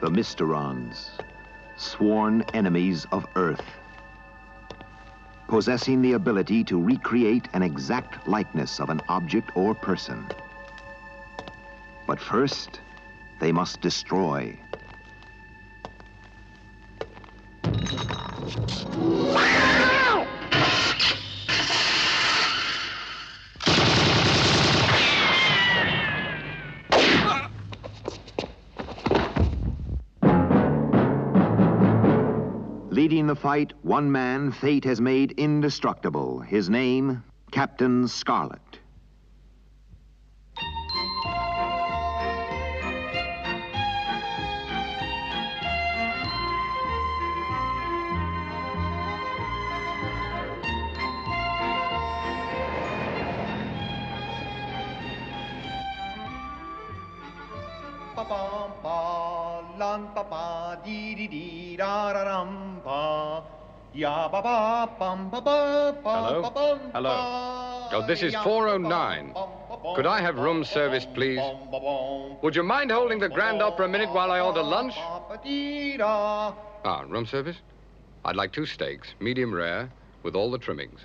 the Mysterons, sworn enemies of Earth, possessing the ability to recreate an exact likeness of an object or person. But first, they must destroy. Leading the fight, one man fate has made indestructible. His name, Captain Scarlet. Hello? Hello. Oh, this is 409. Could I have room service, please? Would you mind holding the Grand Opera a minute while I order lunch? Room service? I'd like 2 steaks, medium rare, with all the trimmings.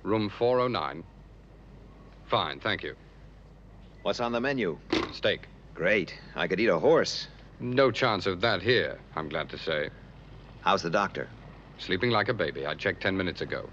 Room 409. Fine, thank you. What's on the menu? Steak. Great. I could eat a horse. No chance of that here, I'm glad to say. How's the doctor? Sleeping like a baby. I checked 10 minutes ago.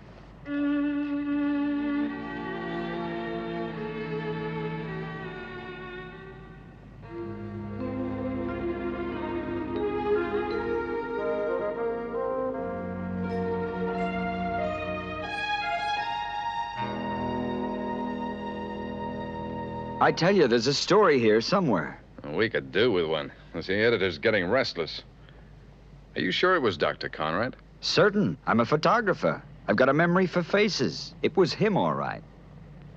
I tell you, there's a story here somewhere. We could do with one. The editor's getting restless. Are you sure it was Dr. Conrad? Certain. I'm a photographer. I've got a memory for faces. It was him, all right.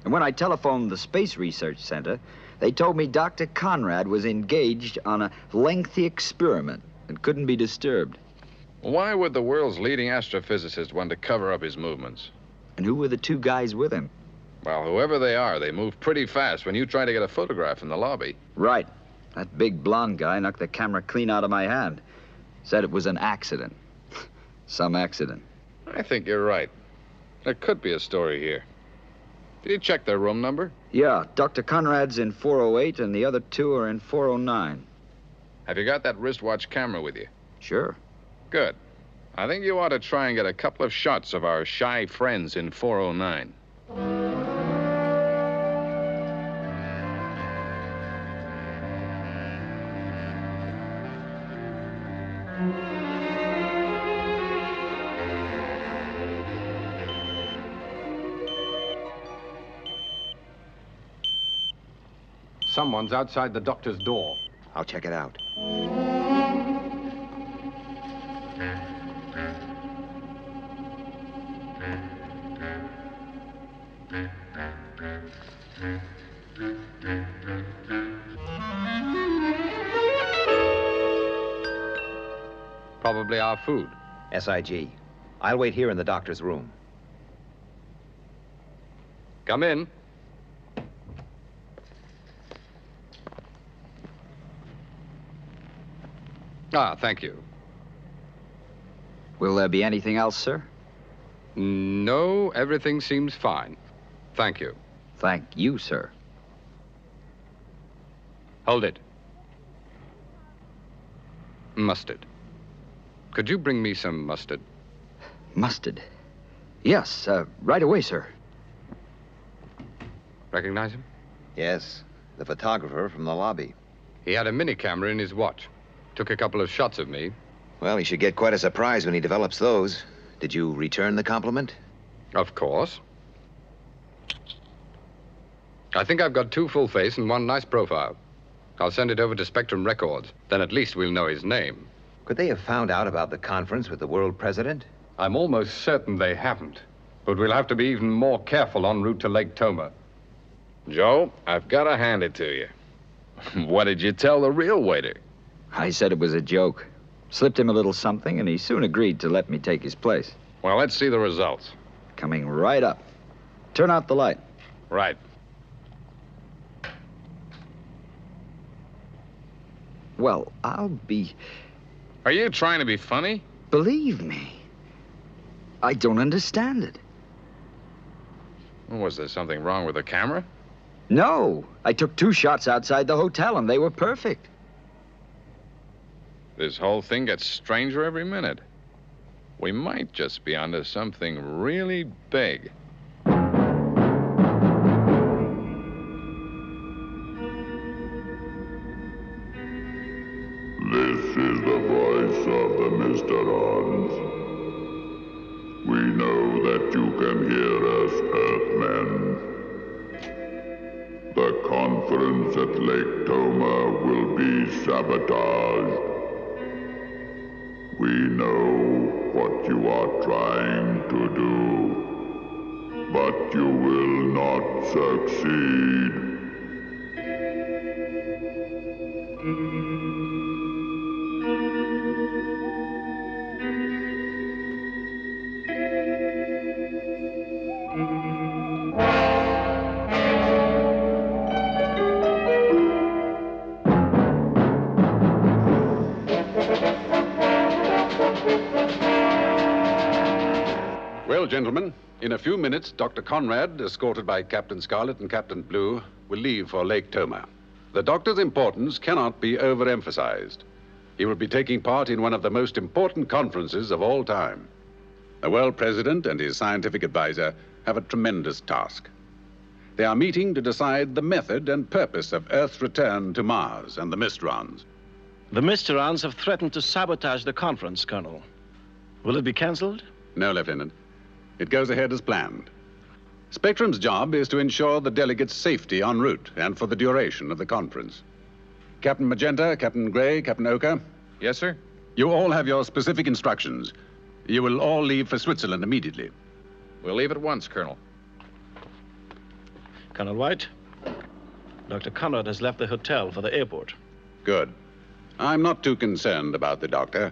And when I telephoned the Space Research Center, they told me Dr. Conrad was engaged on a lengthy experiment and couldn't be disturbed. Why would the world's leading astrophysicist want to cover up his movements? And who were the 2 guys with him? Well, whoever they are, they move pretty fast when you try to get a photograph in the lobby. Right. That big blonde guy knocked the camera clean out of my hand. Said it was an accident. Some accident. I think you're right. There could be a story here. Did you check their room number? Yeah, Dr. Conrad's in 408 and the other 2 are in 409. Have you got that wristwatch camera with you? Sure. Good. I think you ought to try and get a couple of shots of our shy friends in 409. Someone's outside the doctor's door. I'll check it out. Probably our food. SIG. I'll wait here in the doctor's room. Come in. Thank you. Will there be anything else, sir? No, everything seems fine. Thank you. Thank you, sir. Hold it. Mustard. Could you bring me some mustard? Mustard? Yes, right away, sir. Recognize him? Yes, the photographer from the lobby. He had a mini camera in his watch. Took a couple of shots of me. Well, he should get quite a surprise when he develops those. Did you return the compliment? Of course. I think I've got 2 full face and 1 nice profile. I'll send it over to Spectrum Records. Then at least we'll know his name. Could they have found out about the conference with the world president? I'm almost certain they haven't. But we'll have to be even more careful en route to Lake Toma. Joe, I've got to hand it to you. What did you tell the real waiter? I said it was a joke. Slipped him a little something, and he soon agreed to let me take his place. Well, let's see the results. Coming right up. Turn out the light. Right. Well, I'll be... Are you trying to be funny? Believe me, I don't understand it. Was there something wrong with the camera? No, I took 2 shots outside the hotel, and they were perfect. This whole thing gets stranger every minute. We might just be onto something really big. This is the voice of the Mysterons. We know that you can hear us, Earthmen. The conference at Lake Toma will be sabotaged. We know what you are trying to do, but you will not succeed. Well, gentlemen, in a few minutes, Dr. Conrad, escorted by Captain Scarlet and Captain Blue, will leave for Lake Toma. The doctor's importance cannot be overemphasized. He will be taking part in one of the most important conferences of all time. The world president and his scientific advisor have a tremendous task. They are meeting to decide the method and purpose of Earth's return to Mars and the Mysterons. The Mysterons have threatened to sabotage the conference, Colonel. Will it be cancelled? No, Lieutenant. It goes ahead as planned. Spectrum's job is to ensure the delegates' safety en route and for the duration of the conference. Captain Magenta, Captain Gray, Captain Oka. Yes, sir? You all have your specific instructions. You will all leave for Switzerland immediately. We'll leave at once, Colonel. Colonel White, Dr. Conrad has left the hotel for the airport. Good. I'm not too concerned about the doctor.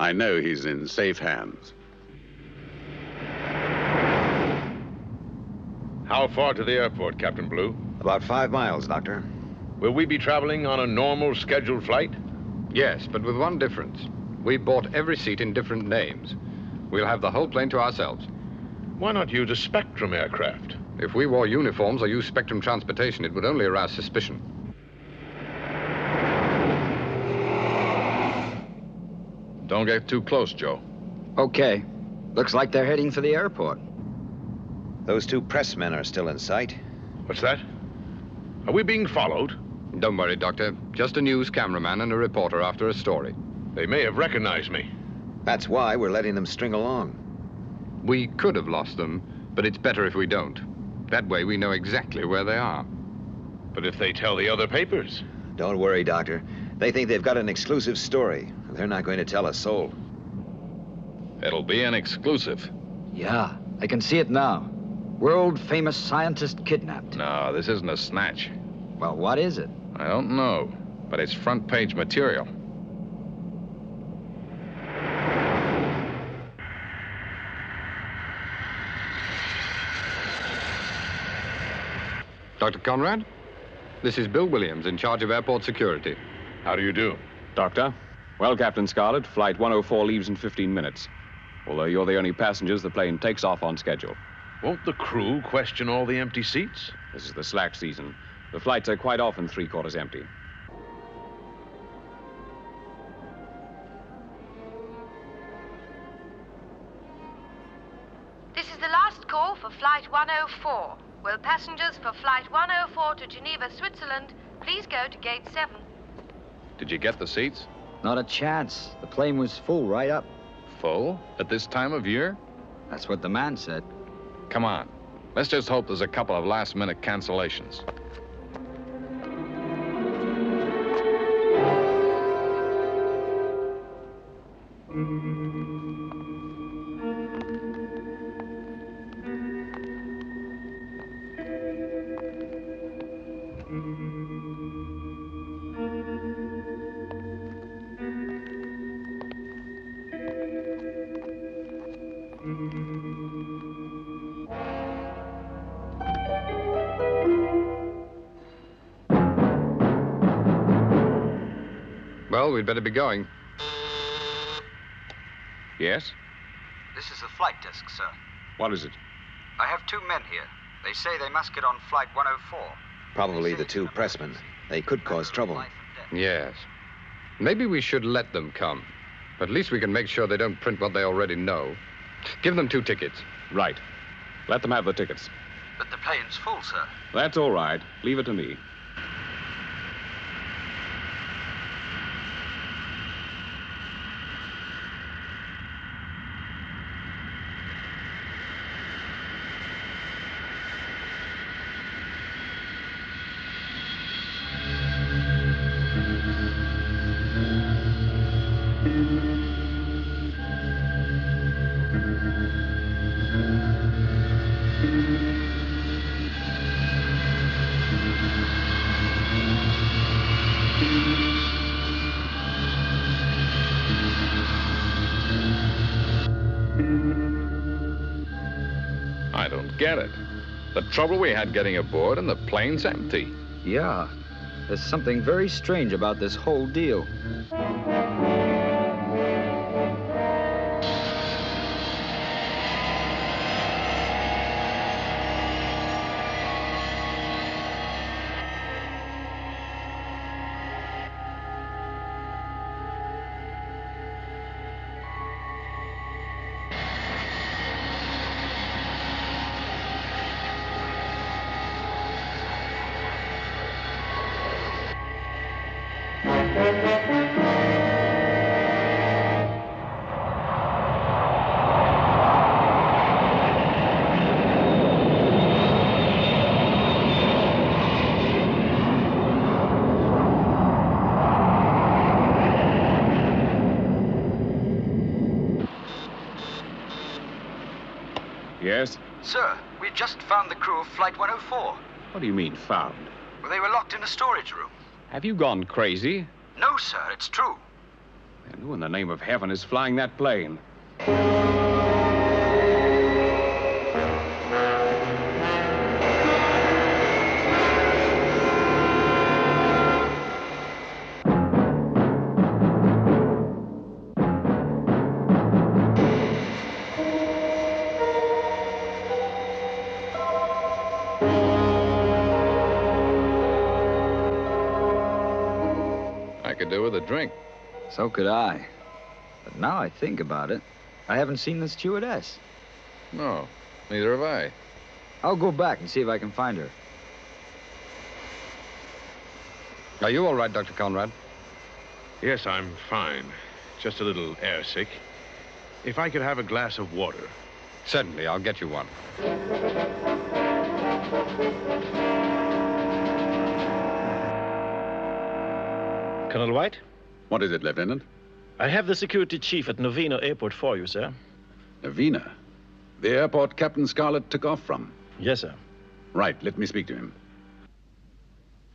I know he's in safe hands. How far to the airport, Captain Blue? About 5 miles, Doctor. Will we be traveling on a normal scheduled flight? Yes, but with one difference. We bought every seat in different names. We'll have the whole plane to ourselves. Why not use a Spectrum aircraft? If we wore uniforms or used Spectrum transportation, it would only arouse suspicion. Don't get too close, Joe. Okay. Looks like they're heading for the airport. Those 2 pressmen are still in sight. What's that? Are we being followed? Don't worry, Doctor. Just a news cameraman and a reporter after a story. They may have recognized me. That's why we're letting them string along. We could have lost them, but it's better if we don't. That way we know exactly where they are. But if they tell the other papers? Don't worry, Doctor. They think they've got an exclusive story. They're not going to tell a soul. It'll be an exclusive. Yeah, I can see it now. World-famous scientist kidnapped. No, this isn't a snatch. Well, what is it? I don't know, but it's front-page material. Dr. Conrad, this is Bill Williams in charge of airport security. How do you do? Doctor? Well, Captain Scarlet, Flight 104 leaves in 15 minutes. Although you're the only passengers, the plane takes off on schedule. Won't the crew question all the empty seats? This is the slack season. The flights are quite often 3/4 empty. This is the last call for Flight 104. Will passengers for Flight 104 to Geneva, Switzerland, please go to Gate 7. Did you get the seats? Not a chance. The plane was full right up. Full? At this time of year? That's what the man said. Come on. Let's just hope there's a couple of last-minute cancellations. we'd better be going. Yes? This is the flight desk, sir. What is it? I have 2 men here. They say they must get on flight 104. Probably the 2 pressmen. They could cause trouble. Yes. Maybe we should let them come. At least we can make sure they don't print what they already know. Give them 2 tickets. Right. Let them have the tickets. But the plane's full, sir. That's all right. Leave it to me. I don't get it. The trouble we had getting aboard and the plane's empty. Yeah. There's something very strange about this whole deal. Yes? Sir, we just found the crew of Flight 104. What do you mean, found? Well, they were locked in a storage room. Have you gone crazy? No, sir, it's true. And who in the name of heaven is flying that plane? I could do with a drink. So could I. But now I think about it, I haven't seen the stewardess. No, neither have I. I'll go back and see if I can find her. Are you all right, Dr. Conrad? Yes, I'm fine. Just a little airsick. If I could have a glass of water. Certainly, I'll get you one. Colonel White? What is it, Lieutenant? I have the security chief at Novena Airport for you, sir. Novena? The airport Captain Scarlet took off from? Yes, sir. Right, let me speak to him.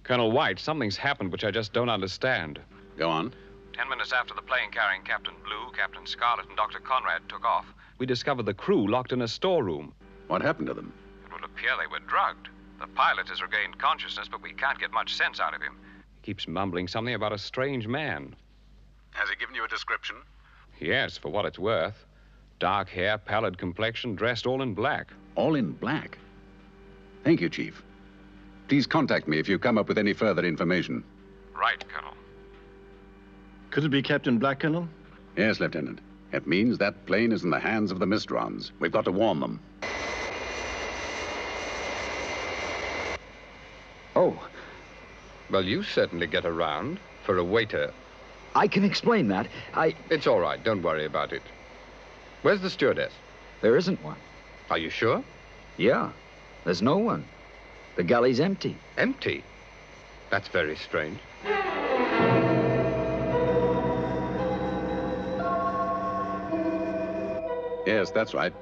Colonel White, something's happened which I just don't understand. Go on. 10 minutes after the plane carrying Captain Blue, Captain Scarlet, and Dr. Conrad took off, we discovered the crew locked in a storeroom. What happened to them? It would appear they were drugged. The pilot has regained consciousness, but we can't get much sense out of him. He keeps mumbling something about a strange man. Has he given you a description? Yes, for what it's worth. Dark hair, pallid complexion, dressed all in black. All in black? Thank you, Chief. Please contact me if you come up with any further information. Right, Colonel. Could it be Captain Black, Colonel? Yes, Lieutenant. It means that plane is in the hands of the Mysterons. We've got to warn them. Oh, Well, you certainly get around for a waiter. I can explain that. It's all right. Don't worry about it. Where's the stewardess? There isn't one. Are you sure? Yeah, there's no one. The galley's empty. Empty? That's very strange. Yes, that's right.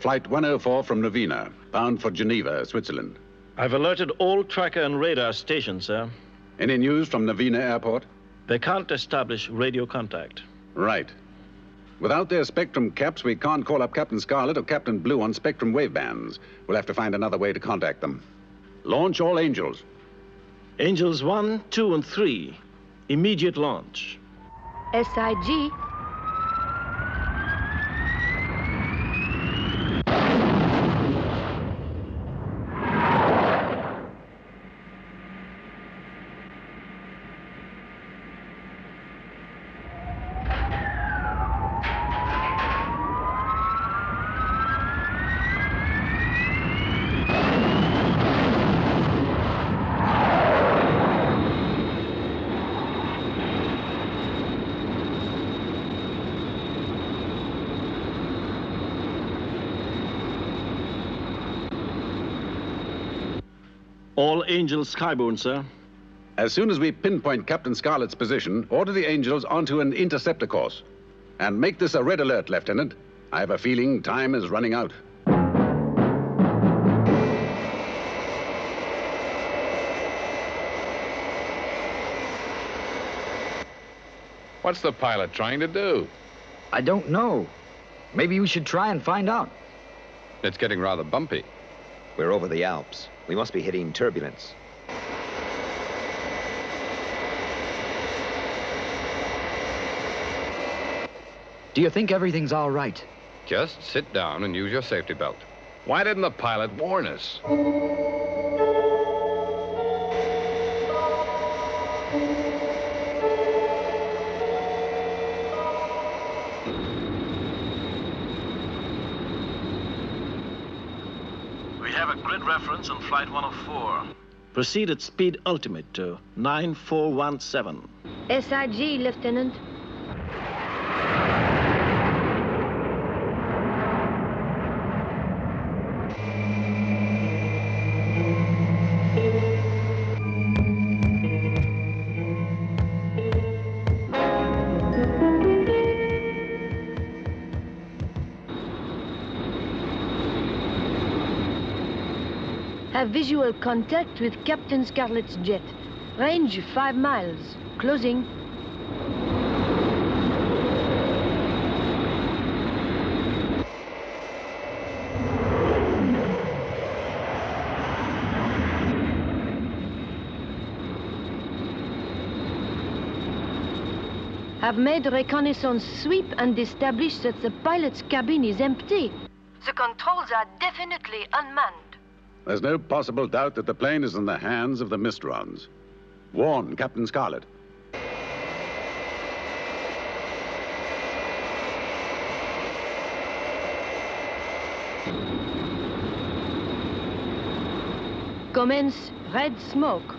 Flight 104 from Novena, bound for Geneva, Switzerland. I've alerted all tracker and radar stations, sir. Any news from Novena Airport? They can't establish radio contact. Right. Without their spectrum caps, we can't call up Captain Scarlet or Captain Blue on spectrum wavebands. We'll have to find another way to contact them. Launch all Angels. Angels 1, 2, and 3. Immediate launch. SIG. All Angels skyborne, sir. As soon as we pinpoint Captain Scarlet's position, order the Angels onto an interceptor course. And make this a red alert, Lieutenant. I have a feeling time is running out. What's the pilot trying to do? I don't know. Maybe we should try and find out. It's getting rather bumpy. We're over the Alps. We must be hitting turbulence. Do you think everything's all right? Just sit down and use your safety belt. Why didn't the pilot warn us? We have a grid reference on Flight 104. Proceed at speed ultimate to 9417. SIG, Lieutenant. Have visual contact with Captain Scarlet's jet. Range 5 miles. Closing. Have made a reconnaissance sweep and established that the pilot's cabin is empty. The controls are definitely unmanned. There's no possible doubt that the plane is in the hands of the Mysterons. Warn Captain Scarlet. Commence red smoke.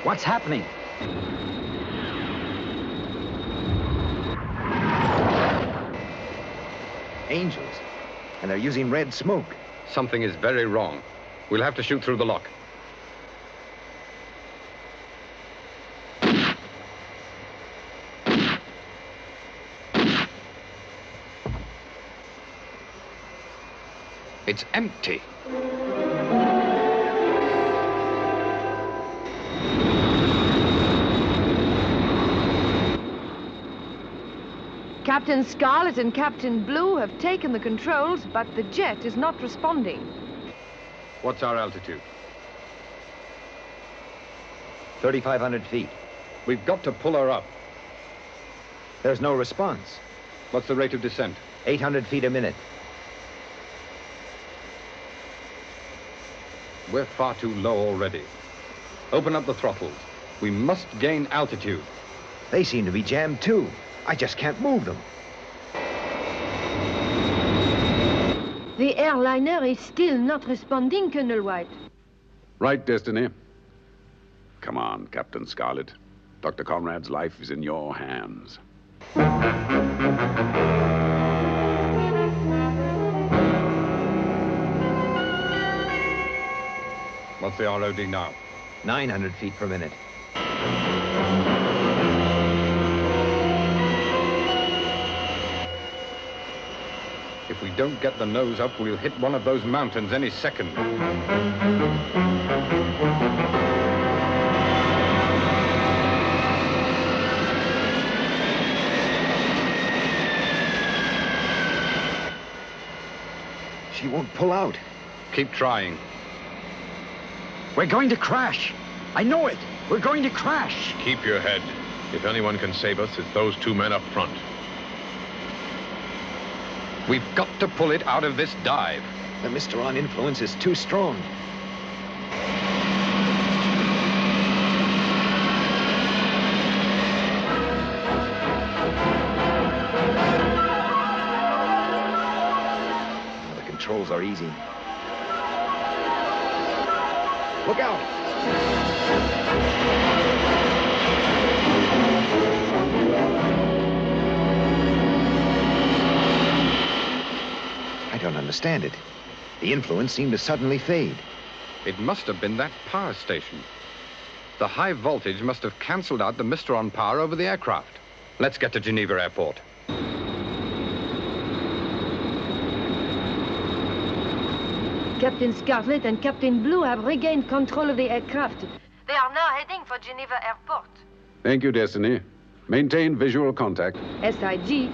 What's happening? Angels. And they're using red smoke. Something is very wrong. We'll have to shoot through the lock. It's empty. Captain Scarlet and Captain Blue have taken the controls, but the jet is not responding. What's our altitude? 3,500 feet. We've got to pull her up. There's no response. What's the rate of descent? 800 feet a minute. We're far too low already. Open up the throttles. We must gain altitude. They seem to be jammed too. I just can't move them. The airliner is still not responding, Colonel White. Right, Destiny. Come on, Captain Scarlet. Dr. Conrad's life is in your hands. What's the ROD now? 900 feet per minute. If we don't get the nose up, we'll hit one of those mountains any second. She won't pull out. Keep trying. We're going to crash. I know it. We're going to crash. Keep your head. If anyone can save us, it's those two men up front. We've got to pull it out of this dive. The Mysteron influence is too strong. The controls are easy. Look out! I don't understand it. The influence seemed to suddenly fade. It must have been that power station. The high voltage must have cancelled out the Mysteron power over the aircraft. Let's get to Geneva Airport. Captain Scarlet and Captain Blue have regained control of the aircraft. They are now heading for Geneva Airport. Thank you, Destiny. Maintain visual contact. SIG.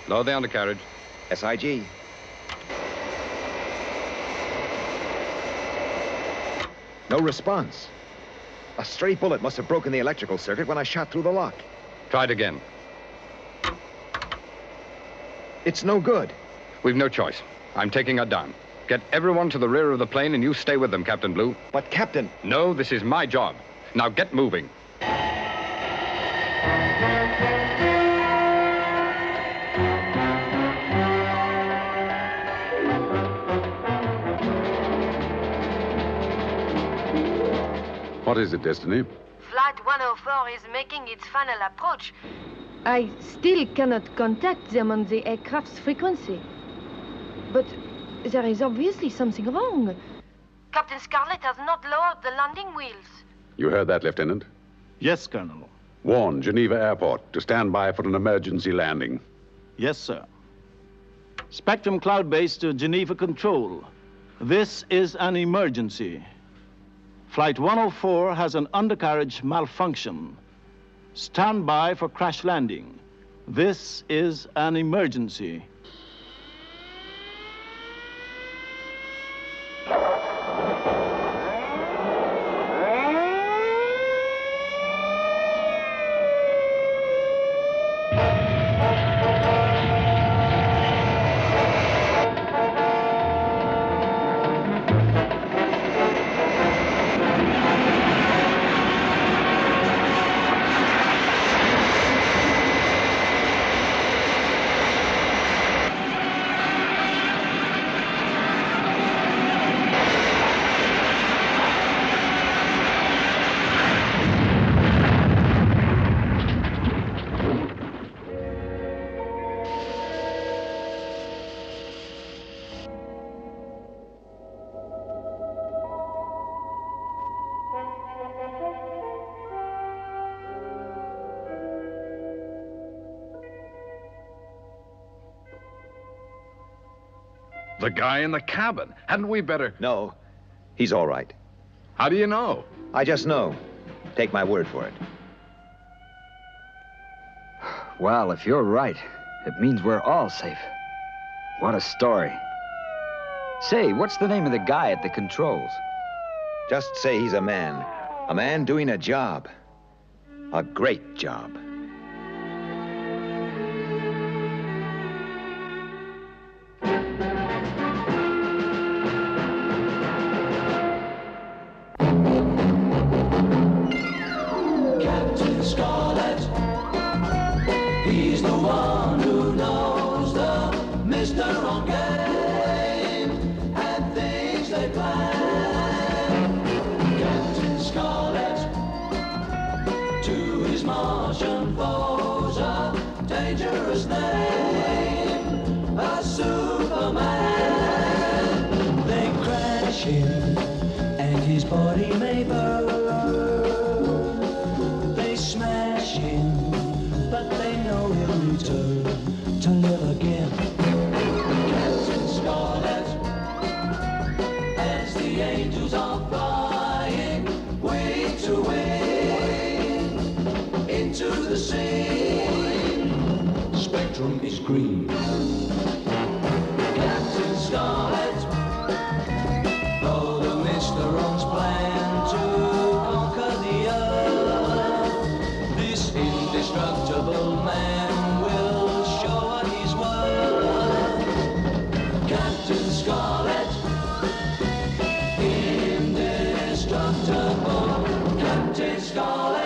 Lower the undercarriage. SIG. No response. A stray bullet must have broken the electrical circuit when I shot through the lock. Try it again. It's no good. We've no choice. I'm taking her down. Get everyone to the rear of the plane and you stay with them, Captain Blue. But, Captain... No, this is my job. Now get moving. What is it, Destiny? Flight 104 is making its final approach. I still cannot contact them on the aircraft's frequency. But there is obviously something wrong. Captain Scarlet has not lowered the landing wheels. You heard that, Lieutenant? Yes, Colonel. Warn Geneva Airport to stand by for an emergency landing. Yes, sir. Spectrum Cloud Base to Geneva Control. This is an emergency. Flight 104 has an undercarriage malfunction. Stand by for crash landing. This is an emergency. The guy in the cabin. Hadn't we better... No, he's all right. How do you know? I just know. Take my word for it. Well, if you're right, it means we're all safe. What a story. Say, what's the name of the guy at the controls? Just say he's a man. A man doing a job. A great job. Captain Scarlet, he's the one who knows the Mysteron game and things they plan. Captain Scarlet, to his Martian foes, a dangerous name, a Superman. They crash him and his body may burn. They smash him, but they know he'll return. spectrum is green. Captain Scarlet, oh, the Mysterons plan to conquer the earth. This indestructible man will show what he's worth. Captain Scarlet, indestructible. Captain Scarlet.